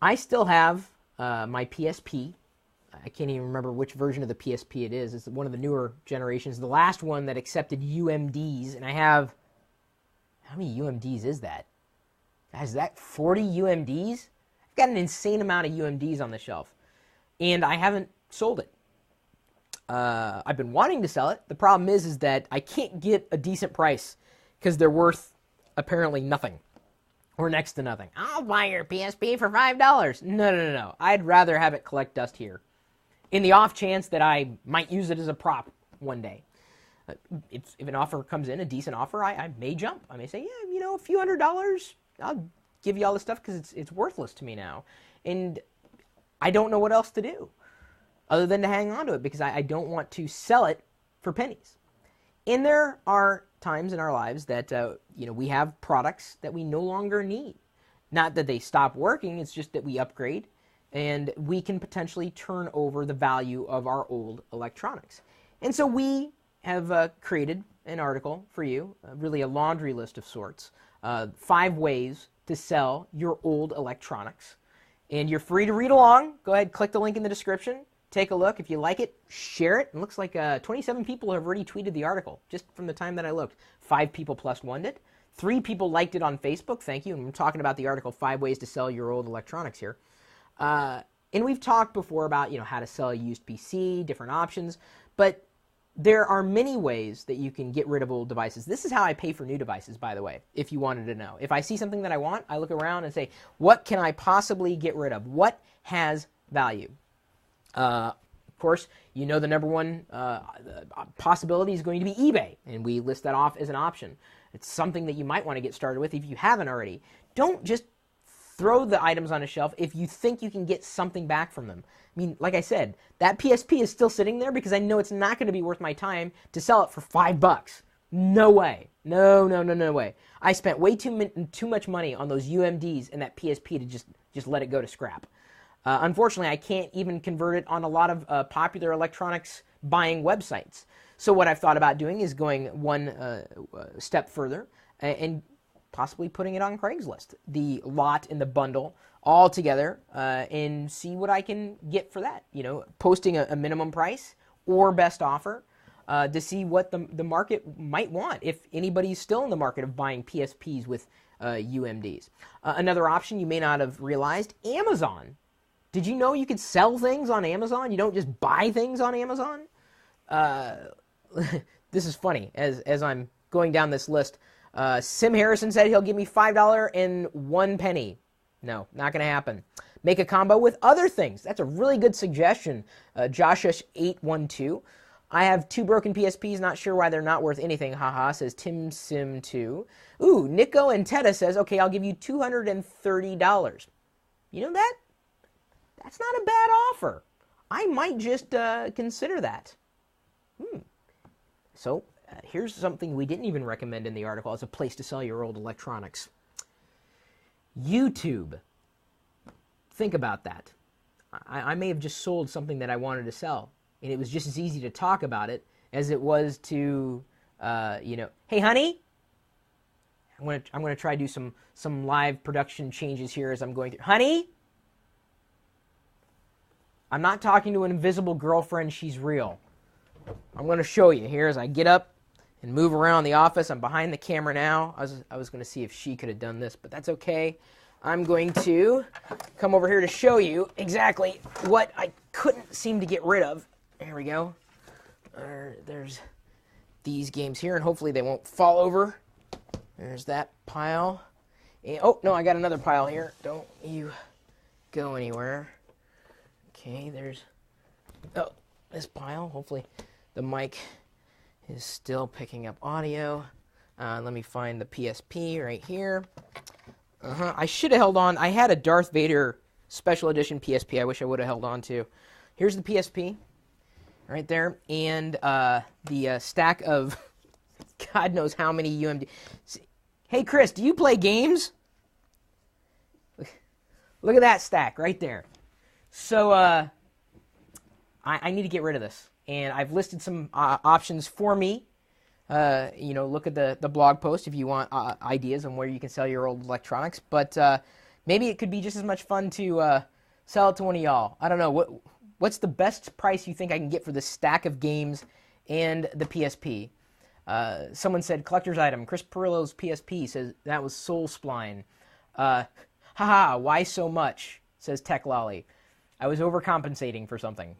I still have my PSP. I can't even remember which version of the PSP it is. It's one of the newer generations, the last one that accepted UMDs. And I have, how many UMDs is that? Is that 40 UMDs? I've got an insane amount of UMDs on the shelf. And I haven't sold it. I've been wanting to sell it. The problem is that I can't get a decent price because they're worth apparently nothing. Or next to nothing. I'll buy your PSP for $5. No. I'd rather have it collect dust here. In the off chance that I might use it as a prop one day. If an offer comes in, a decent offer, I may jump. I may say, yeah, a few $100, I'll give you all this stuff because it's worthless to me now. And I don't know what else to do other than to hang on to it because I don't want to sell it for pennies. And there are times in our lives that, we have products that we no longer need. Not that they stop working, it's just that we upgrade and we can potentially turn over the value of our old electronics. And so we have created an article for you, really a laundry list of sorts, 5 ways to sell your old electronics. And you're free to read along. Go ahead, click the link in the description. Take a look. If you like it, share it. It looks like 27 people have already tweeted the article just from the time that I looked. 5 people plus one did. 3 people liked it on Facebook. Thank you. And we're talking about the article, 5 ways to sell your old electronics here. And we've talked before about, how to sell a used PC, different options. But there are many ways that you can get rid of old devices. This is how I pay for new devices, by the way, if you wanted to know. If I see something that I want, I look around and say, what can I possibly get rid of? What has value? Of course, the number one possibility is going to be eBay, and we list that off as an option. It's something that you might want to get started with if you haven't already. Don't just throw the items on a shelf if you think you can get something back from them. I mean, like I said, that PSP is still sitting there because I know it's not going to be worth my time to sell it for $5. No way. No way. I spent way too much money on those UMDs and that PSP to just let it go to scrap. Unfortunately, I can't even convert it on a lot of popular electronics buying websites. So what I've thought about doing is going one step further and possibly putting it on Craigslist, the lot and the bundle all together, and see what I can get for that. Posting a minimum price or best offer to see what the market might want, if anybody's still in the market of buying PSPs with UMDs. Another option you may not have realized, Amazon. Did you know you could sell things on Amazon? You don't just buy things on Amazon? This is funny. As I'm going down this list, Sim Harrison said he'll give me $5 and 1 penny. No, not going to happen. Make a combo with other things. That's a really good suggestion, Joshush812. I have 2 broken PSPs, not sure why they're not worth anything, haha, says Tim Sim 2. Ooh, Nico and Teta says, okay, I'll give you $230. You know that? That's not a bad offer. I might just consider that. So here's something we didn't even recommend in the article as a place to sell your old electronics. YouTube. Think about that. I may have just sold something that I wanted to sell, and it was just as easy to talk about it as it was to, hey, honey, I'm gonna try to do some live production changes here as I'm going through. Honey, I'm not talking to an invisible girlfriend. She's real. I'm going to show you here as I get up and move around the office. I'm behind the camera now. I was going to see if she could have done this, but that's okay. I'm going to come over here to show you exactly what I couldn't seem to get rid of. There we go. There's these games here, and hopefully they won't fall over. There's that pile. And, oh, no, I got another pile here. Don't you go anywhere. Okay, there's this pile. Hopefully the mic is still picking up audio. Let me find the PSP right here. I should have held on. I had a Darth Vader special edition PSP I wish I would have held on to. Here's the PSP right there, and the stack of God knows how many UMD. Hey, Chris, do you play games? Look at that stack right there. So I need to get rid of this, and I've listed some options for me. Look at the blog post if you want ideas on where you can sell your old electronics. But Maybe it could be just as much fun to sell it to one of y'all. I don't know. What's the best price you think I can get for this stack of games and the PSP? Someone said collector's item. Chris Perillo's PSP says that was Soul Spline. Haha, why so much? Says Tech Lolly. I was overcompensating for something.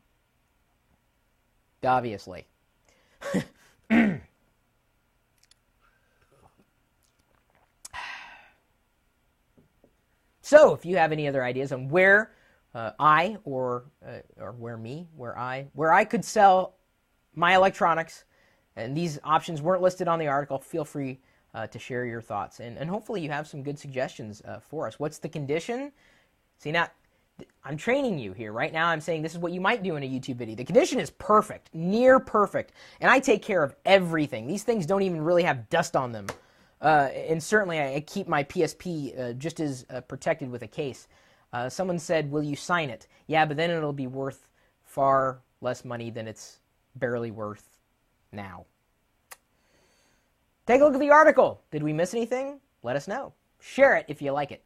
Obviously. So, if you have any other ideas on where I could sell my electronics, and these options weren't listed on the article, feel free to share your thoughts. And hopefully you have some good suggestions for us. What's the condition? See, now, I'm training you here. Right now I'm saying this is what you might do in a YouTube video. The condition is perfect, near perfect, and I take care of everything. These things don't even really have dust on them. And certainly I keep my PSP just as protected with a case. Someone said, will you sign it? Yeah, but then it'll be worth far less money than it's barely worth now. Take a look at the article. Did we miss anything? Let us know. Share it if you like it.